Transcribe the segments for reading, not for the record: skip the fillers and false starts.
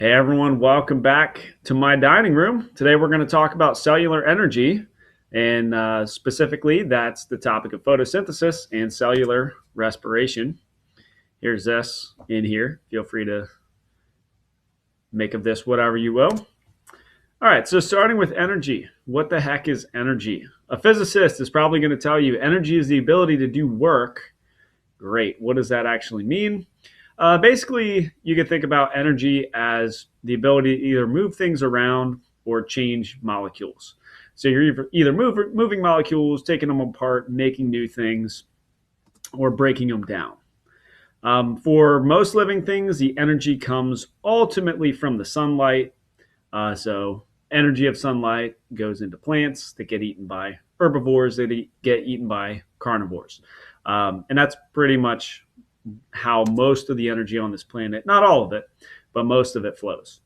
Hey everyone, welcome back to my dining room. Today we're going to talk about cellular energy, and specifically, that's the topic of photosynthesis and cellular respiration. Here's this in here. Feel free to make of this whatever you will. All right, so starting with energy. What the heck is energy? A physicist is probably going to tell you energy is the ability to do work. Great. What does that actually mean? Basically, you can think about energy as the ability to either move things around or change molecules. So you're either moving molecules, taking them apart, making new things, or breaking them down. For most living things, the energy comes ultimately from the sunlight. So energy of sunlight goes into plants that get eaten by herbivores that get eaten by carnivores. And that's pretty much how most of the energy on this planet, not all of it, but most of it flows.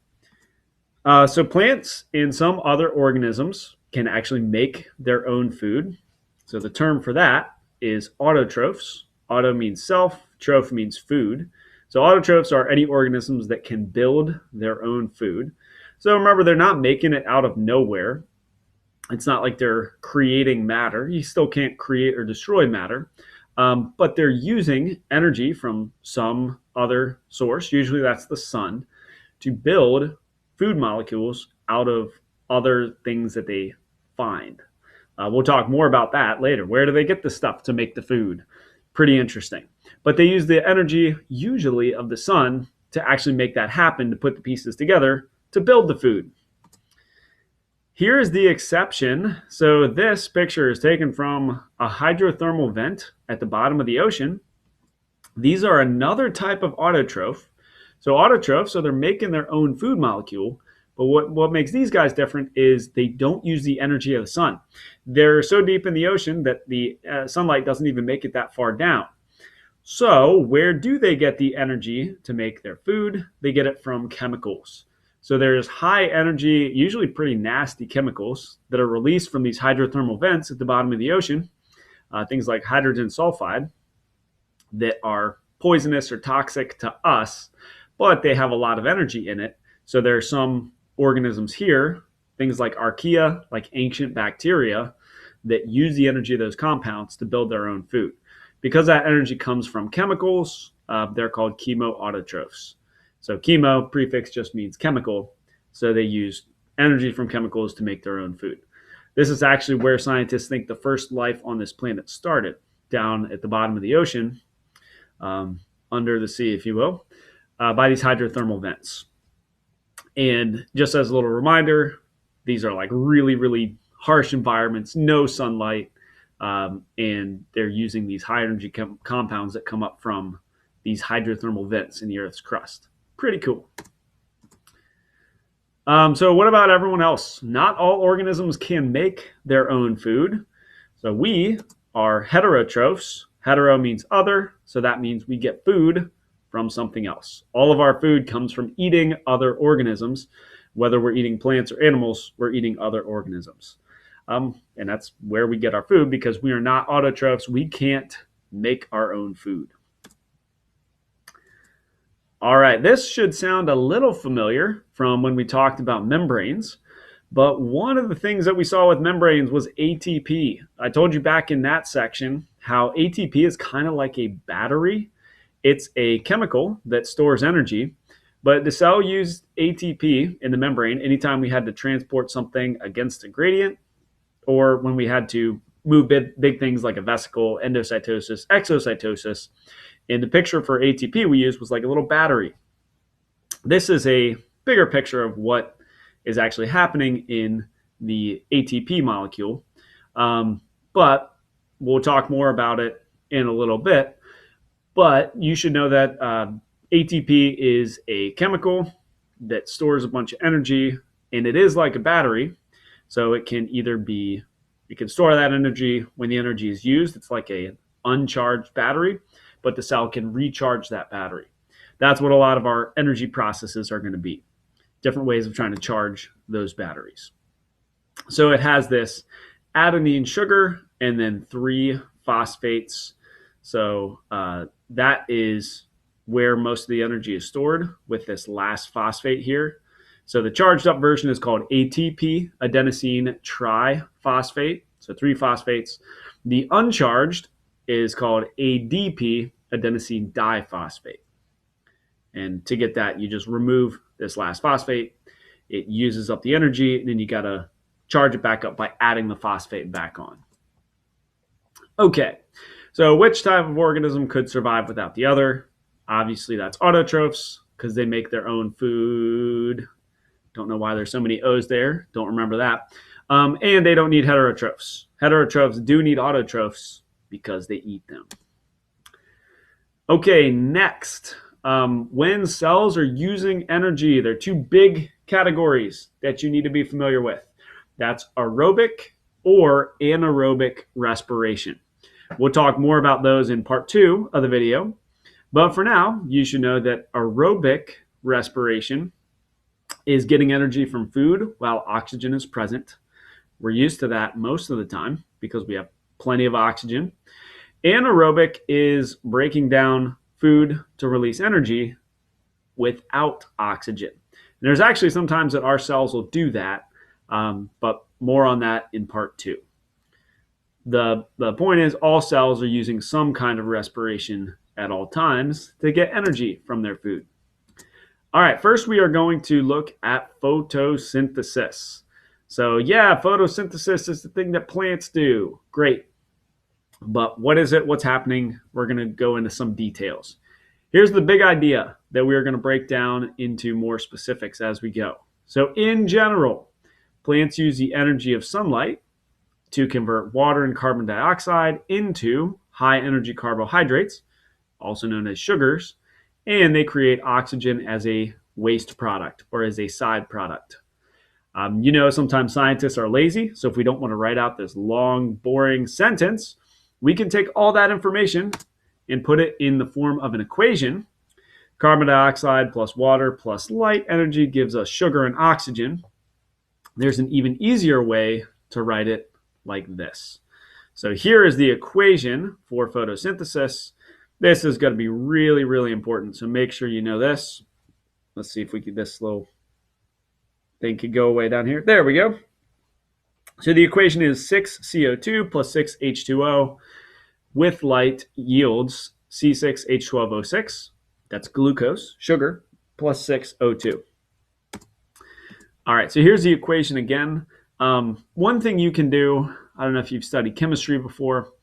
So plants and some other organisms can actually make their own food. So the term for that is autotrophs. Auto means self, troph means food. So autotrophs are any organisms that can build their own food. So remember, they're not making it out of nowhere. It's not like they're creating matter. You still can't create or destroy matter. But they're using energy from some other source, usually that's the sun, to build food molecules out of other things that they find. We'll talk more about that later. Where do they get the stuff to make the food? Pretty interesting. But they use the energy, usually of the sun, to actually make that happen, to put the pieces together to build the food. Here is the exception. So this picture is taken from a hydrothermal vent at the bottom of the ocean. These are another type of autotroph. So autotrophs, so they're making their own food molecule. But what makes these guys different is they don't use the energy of the sun. They're so deep in the ocean that the sunlight doesn't even make it that far down. So where do they get the energy to make their food? They get it from chemicals. So there's high energy, usually pretty nasty chemicals that are released from these hydrothermal vents at the bottom of the ocean. Things like hydrogen sulfide that are poisonous or toxic to us, but they have a lot of energy in it. So there are some organisms here, things like archaea, like ancient bacteria, that use the energy of those compounds to build their own food. Because that energy comes from chemicals, they're called chemoautotrophs. So chemo prefix just means chemical. So they use energy from chemicals to make their own food. This is actually where scientists think the first life on this planet started, down at the bottom of the ocean, under the sea, if you will, by these hydrothermal vents. And just as a little reminder, these are like really, really harsh environments, no sunlight, and they're using these high energy compounds that come up from these hydrothermal vents in the Earth's crust. Pretty cool. So what about everyone else? Not all organisms can make their own food. So we are heterotrophs. Hetero means other, so that means we get food from something else. All of our food comes from eating other organisms. Whether we're eating plants or animals, we're eating other organisms. And that's where we get our food because we are not autotrophs. We can't make our own food. All right, this should sound a little familiar from when we talked about membranes, but one of the things that we saw with membranes was ATP. I told you back in that section how ATP is kind of like a battery. It's a chemical that stores energy, but the cell used ATP in the membrane anytime we had to transport something against a gradient or when we had to move big things like a vesicle, endocytosis, exocytosis. And the picture for ATP we used was like a little battery. This is a bigger picture of what is actually happening in the ATP molecule. But we'll talk more about it in a little bit. But you should know that ATP is a chemical that stores a bunch of energy, and it is like a battery. So it can either be, it can store that energy when the energy is used. It's like an uncharged battery, but the cell can recharge that battery. That's what a lot of our energy processes are going to be. Different ways of trying to charge those batteries. So it has this adenine sugar and then 3 phosphates. So that is where most of the energy is stored with this last phosphate here. So the charged up version is called ATP, adenosine triphosphate, so 3 phosphates. The uncharged is called ADP, adenosine diphosphate. And to get that, you just remove this last phosphate. It uses up the energy, and then you got to charge it back up by adding the phosphate back on. Okay, so which type of organism could survive without the other? Obviously, that's autotrophs because they make their own food. Don't know why there's so many O's there. Don't remember that. And they don't need heterotrophs. Heterotrophs do need autotrophs because they eat them. Okay, next. When cells are using energy, there are 2 big categories that you need to be familiar with. That's aerobic or anaerobic respiration. We'll talk more about those in part 2 of the video. But for now, you should know that aerobic respiration is getting energy from food while oxygen is present. We're used to that most of the time because we have plenty of oxygen. Anaerobic is breaking down food to release energy without oxygen. And there's actually sometimes that our cells will do that, but more on that in part 2. The point is all cells are using some kind of respiration at all times to get energy from their food. All right, first we are going to look at photosynthesis. So yeah, photosynthesis is the thing that plants do. Great. But what is it? What's happening? We're going to go into some details. Here's the big idea that we are going to break down into more specifics as we go. So in general, plants use the energy of sunlight to convert water and carbon dioxide into high energy carbohydrates, also known as sugars, and they create oxygen as a waste product or as a side product. Sometimes scientists are lazy, so if we don't want to write out this long, boring sentence, we can take all that information and put it in the form of an equation. Carbon dioxide plus water plus light energy gives us sugar and oxygen. There's an even easier way to write it like this. So here is the equation for photosynthesis. This is going to be really, really important. So make sure you know this. Let's see if this little thing could go away down here. There we go. So the equation is 6 CO2 plus 6 H2O with light yields C6H12O6. That's glucose, sugar, plus 6 O2. All right, so here's the equation again. One thing you can do, I don't know if you've studied chemistry before,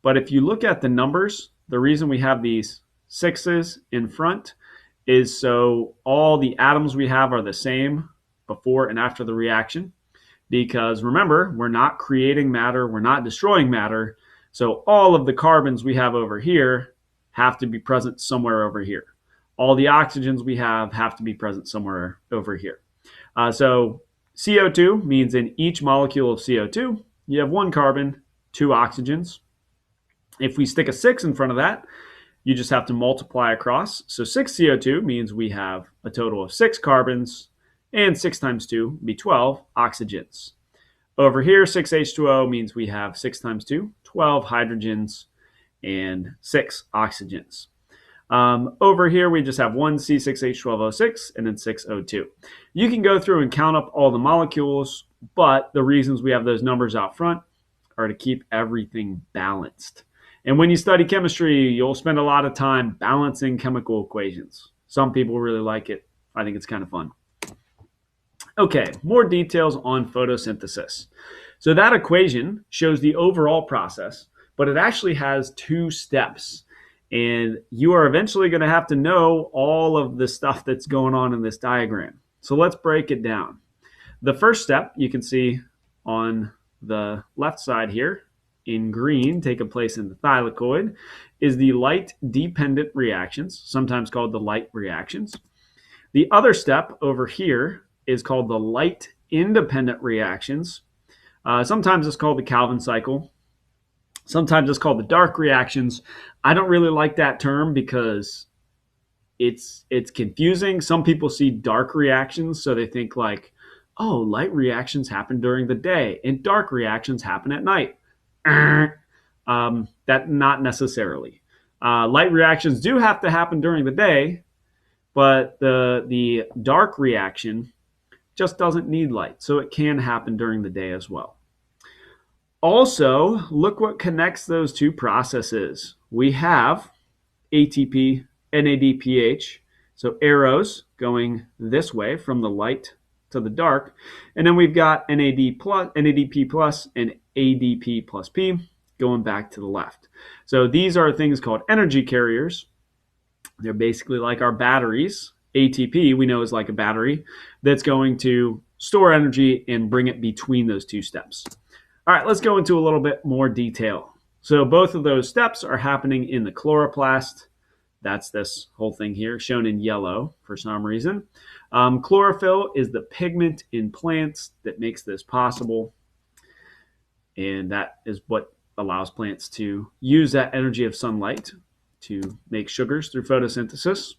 but if you look at the numbers, the reason we have these 6's in front is so all the atoms we have are the same before and after the reaction. Because remember, we're not creating matter, we're not destroying matter, so all of the carbons we have over here have to be present somewhere over here. All the oxygens we have to be present somewhere over here. So CO2 means in each molecule of CO2, you have 1 carbon, 2 oxygens. If we stick a 6 in front of that, you just have to multiply across. So 6 CO2 means we have a total of 6 carbons, and 6 times 2 would be 12 oxygens. Over here, 6H2O means we have 6 times 2, 12 hydrogens, and 6 oxygens. Over here, we just have 1 C6H12O6 and then 6 O2. You can go through and count up all the molecules, but the reasons we have those numbers out front are to keep everything balanced. And when you study chemistry, you'll spend a lot of time balancing chemical equations. Some people really like it. I think it's kind of fun. Okay, more details on photosynthesis. So that equation shows the overall process, but it actually has 2 steps. And you are eventually going to have to know all of the stuff that's going on in this diagram. So let's break it down. The first step you can see on the left side here in green, taking place in the thylakoid, is the light-dependent reactions, sometimes called the light reactions. The other step over here is called the light-independent reactions. Sometimes it's called the Calvin cycle. Sometimes it's called the dark reactions. I don't really like that term because it's confusing. Some people see dark reactions, so they think like, oh, light reactions happen during the day and dark reactions happen at night. That not necessarily. Light reactions do have to happen during the day, but the dark reaction just doesn't need light, so it can happen during the day as well. Also, look what connects those two processes. We have ATP, NADPH, so arrows going this way from the light to the dark, and then we've got NADP plus, and ADP plus P going back to the left. So these are things called energy carriers. They're basically like our batteries. ATP we know is like a battery that's going to store energy and bring it between those two steps. All right, let's go into a little bit more detail. So both of those steps are happening in the chloroplast. That's this whole thing here, shown in yellow for some reason. Chlorophyll is the pigment in plants that makes this possible. And that is what allows plants to use that energy of sunlight to make sugars through photosynthesis.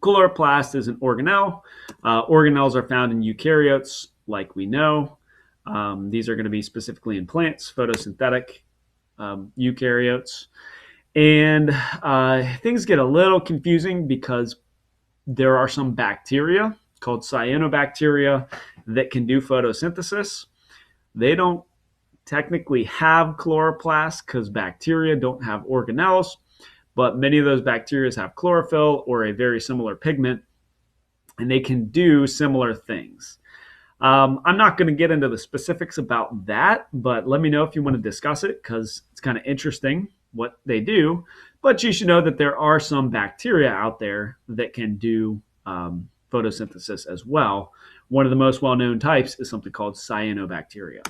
Chloroplast is an organelle. Organelles are found in eukaryotes, like we know. These are going to be specifically in plants, photosynthetic eukaryotes. And things get a little confusing because there are some bacteria called cyanobacteria that can do photosynthesis. They don't technically have chloroplasts because bacteria don't have organelles, but many of those bacteria have chlorophyll or a very similar pigment, and they can do similar things. I'm not going to get into the specifics about that, but let me know if you want to discuss it because it's kind of interesting what they do. But you should know that there are some bacteria out there that can do photosynthesis as well. One of the most well-known types is something called cyanobacteria.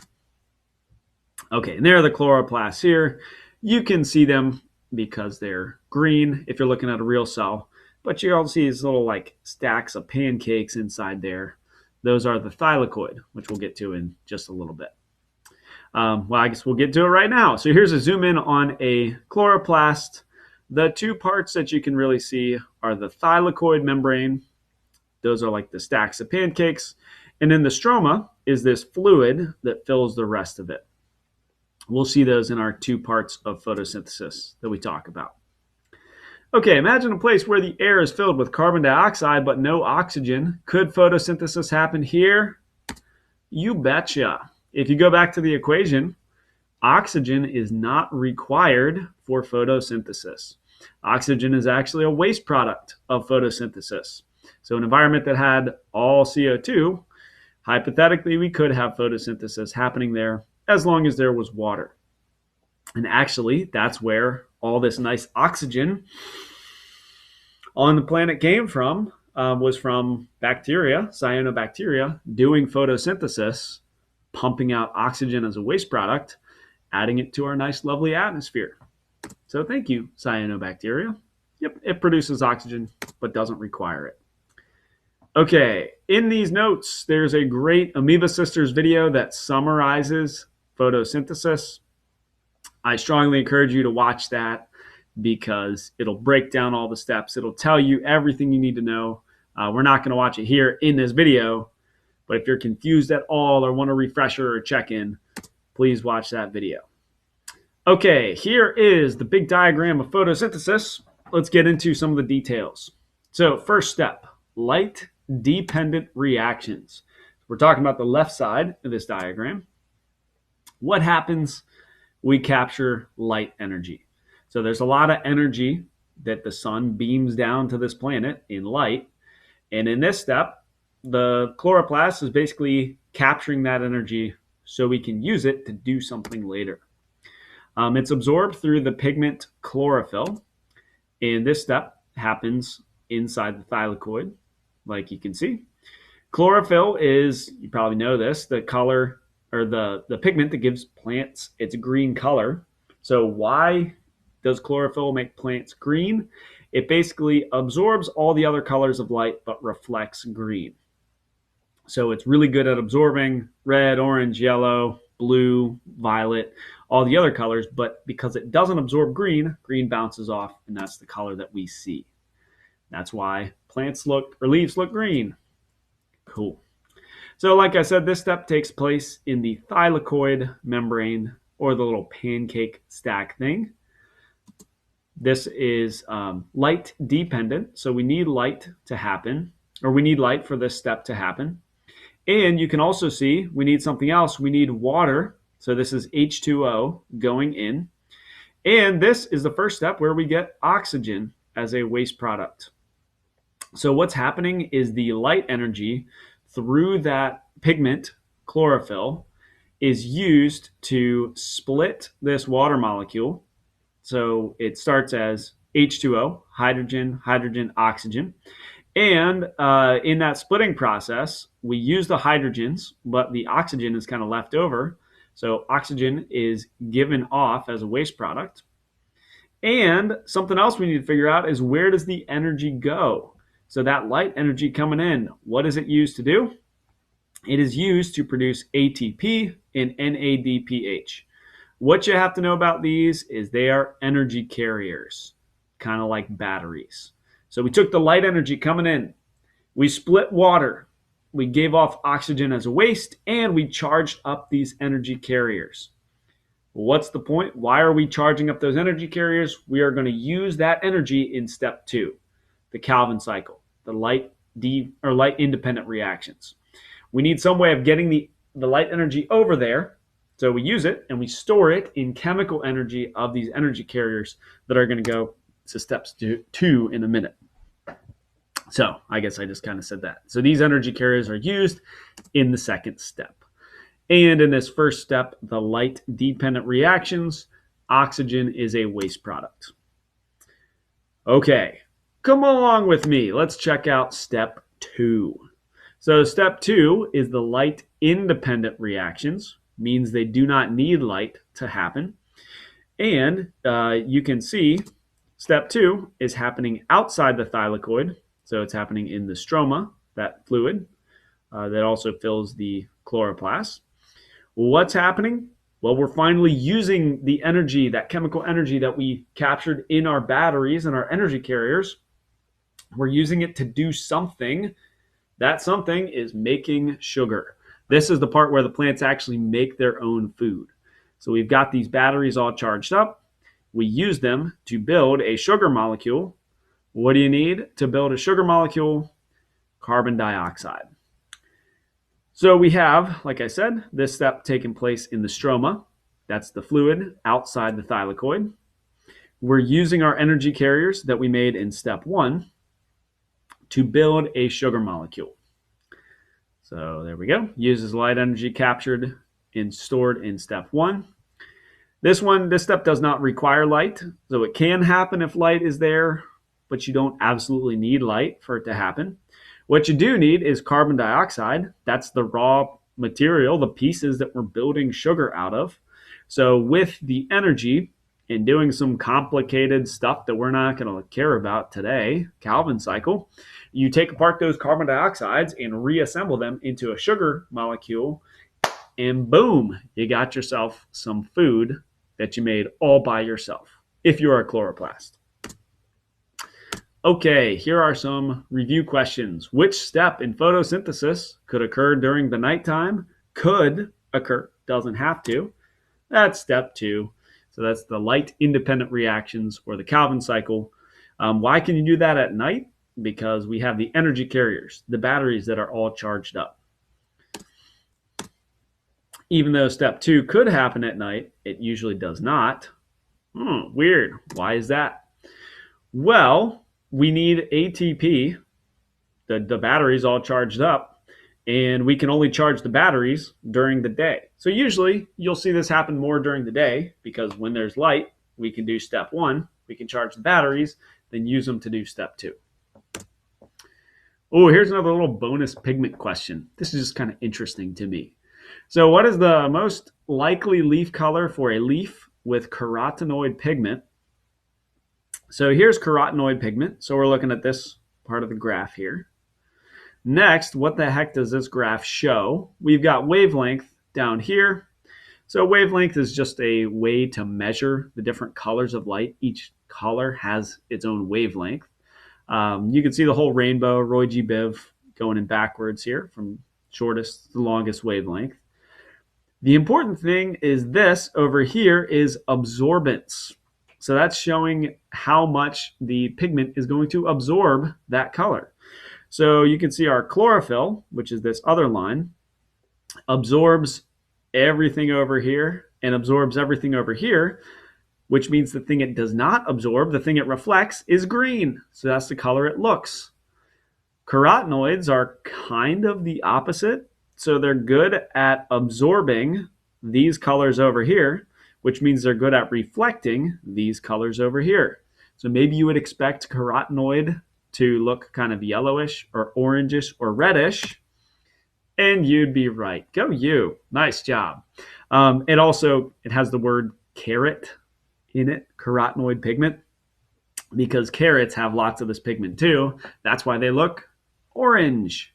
Okay, and there are the chloroplasts here. You can see them because they're green if you're looking at a real cell, but you also see these little like stacks of pancakes inside there. Those are the thylakoid, which we'll get to in just a little bit. Well, I guess we'll get to it right now. So here's a zoom in on a chloroplast. The two parts that you can really see are the thylakoid membrane. Those are like the stacks of pancakes. And then the stroma is this fluid that fills the rest of it. We'll see those in our two parts of photosynthesis that we talk about. Okay, imagine a place where the air is filled with carbon dioxide but no oxygen. Could photosynthesis happen here? You betcha. If you go back to the equation, oxygen is not required for photosynthesis. Oxygen is actually a waste product of photosynthesis. So an environment that had all CO2, hypothetically, we could have photosynthesis happening there as long as there was water. And actually, that's where all this nice oxygen on the planet came from, was from bacteria, cyanobacteria, doing photosynthesis, pumping out oxygen as a waste product, adding it to our nice, lovely atmosphere. So thank you, cyanobacteria. Yep, it produces oxygen, but doesn't require it. Okay, in these notes, there's a great Amoeba Sisters video that summarizes photosynthesis. I strongly encourage you to watch that because it'll break down all the steps. It'll tell you everything you need to know. We're not going to watch it here in this video, but if you're confused at all or want a refresher or check-in, please watch that video. Okay, here is the big diagram of photosynthesis. Let's get into some of the details. So first step, light-dependent reactions. We're talking about the left side of this diagram. What happens? We capture light energy. So there's a lot of energy that the sun beams down to this planet in light. And in this step, the chloroplast is basically capturing that energy so we can use it to do something later. It's absorbed through the pigment chlorophyll. And this step happens inside the thylakoid, like you can see. Chlorophyll is, you probably know this, the color or the pigment that gives plants its green color. So why does chlorophyll make plants green? It basically absorbs all the other colors of light but reflects green. So it's really good at absorbing red, orange, yellow, blue, violet, all the other colors, but because it doesn't absorb green, green bounces off, and that's the color that we see. That's why plants look, or leaves look green. Cool. So like I said, this step takes place in the thylakoid membrane, or the little pancake stack thing. This is light dependent, so we need light to happen, or we need light for this step to happen. And you can also see we need something else. We need water. So this is H2O going in. And this is the first step where we get oxygen as a waste product. So what's happening is the light energy through that pigment, chlorophyll, is used to split this water molecule. So it starts as H2O, hydrogen, hydrogen, oxygen. And in that splitting process, we use the hydrogens, but the oxygen is kind of left over. So oxygen is given off as a waste product. And something else we need to figure out is, where does the energy go? So that light energy coming in, what is it used to do? It is used to produce ATP and NADPH. What you have to know about these is they are energy carriers, kind of like batteries. So we took the light energy coming in, we split water, we gave off oxygen as a waste, and we charged up these energy carriers. What's the point? Why are we charging up those energy carriers? We are going to use that energy in step 2, the Calvin cycle, the light independent reactions. We need some way of getting the light energy over there. So we use it and we store it in chemical energy of these energy carriers that are going to go to steps 2 in a minute. So I guess I just kind of said that. So these energy carriers are used in the second step. And in this first step, the light dependent reactions, oxygen is a waste product. Okay, come along with me. Let's check out step 2. So step 2 is the light independent reactions, means they do not need light to happen. And you can see step 2 is happening outside the thylakoid. So it's happening in the stroma, that fluid that also fills the chloroplast. What's happening? Well, we're finally using the energy, that chemical energy that we captured in our batteries and our energy carriers. We're using it to do something. That something is making sugar. This is the part where the plants actually make their own food. So we've got these batteries all charged up. We use them to build a sugar molecule. What do you need to build a sugar molecule? Carbon dioxide. So we have, like I said, this step taking place in the stroma. That's the fluid outside the thylakoid. We're using our energy carriers that we made in step 1 to build a sugar molecule. So there we go. Uses light energy captured and stored in step 1. This step does not require light. So it can happen if light is there, but you don't absolutely need light for it to happen. What you do need is carbon dioxide. That's the raw material, the pieces that we're building sugar out of. So with the energy and doing some complicated stuff that we're not going to care about today, Calvin cycle, you take apart those carbon dioxides and reassemble them into a sugar molecule, and boom, you got yourself some food that you made all by yourself, if you're a chloroplast. Okay, here are some review questions. Which step in photosynthesis could occur during the nighttime? Could occur, doesn't have to. That's step 2. So that's the light independent reactions, or the Calvin cycle. Why can you do that at night? Because we have the energy carriers, the batteries that are all charged up. Even though step 2 could happen at night, it usually does not. Weird. Why is that? Well, we need ATP, the batteries all charged up, and we can only charge the batteries during the day. So usually you'll see this happen more during the day, because when there's light, we can do step 1, we can charge the batteries, then use them to do step 2. Oh, here's another little bonus pigment question. This is just kind of interesting to me. So what is the most likely leaf color for a leaf with carotenoid pigment? So here's carotenoid pigment. So we're looking at this part of the graph here. Next, what the heck does this graph show? We've got wavelength down here. So wavelength is just a way to measure the different colors of light. Each color has its own wavelength. You can see the whole rainbow, Roy G. Biv, going in backwards here from shortest to longest wavelength. The important thing is this over here is absorbance. So that's showing how much the pigment is going to absorb that color. So you can see our chlorophyll, which is this other line, absorbs everything over here and absorbs everything over here, which means the thing it does not absorb, the thing it reflects, is green. So that's the color it looks. Carotenoids are kind of the opposite. So they're good at absorbing these colors over here, which means they're good at reflecting these colors over here. So maybe you would expect carotenoid to look kind of yellowish or orangish or reddish, and you'd be right. Go you. Nice job. It has the word carrot in it, carotenoid pigment, because carrots have lots of this pigment too. That's why they look orange.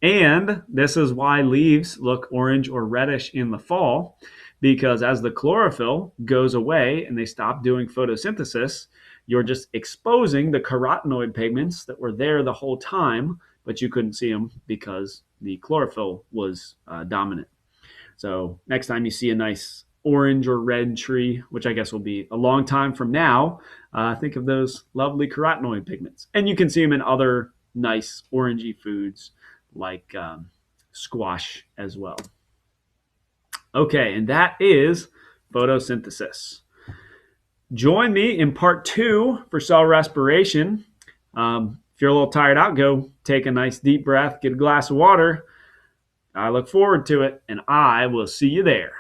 And this is why leaves look orange or reddish in the fall, because as the chlorophyll goes away and they stop doing photosynthesis, you're just exposing the carotenoid pigments that were there the whole time, but you couldn't see them because the chlorophyll was dominant. So next time you see a nice orange or red tree, which I guess will be a long time from now, think of those lovely carotenoid pigments. And you can see them in other nice orangey foods like squash as well. Okay, and that is photosynthesis. Join me in part 2 for cell respiration. If you're a little tired out, go take a nice deep breath, get a glass of water. I look forward to it, and I will see you there.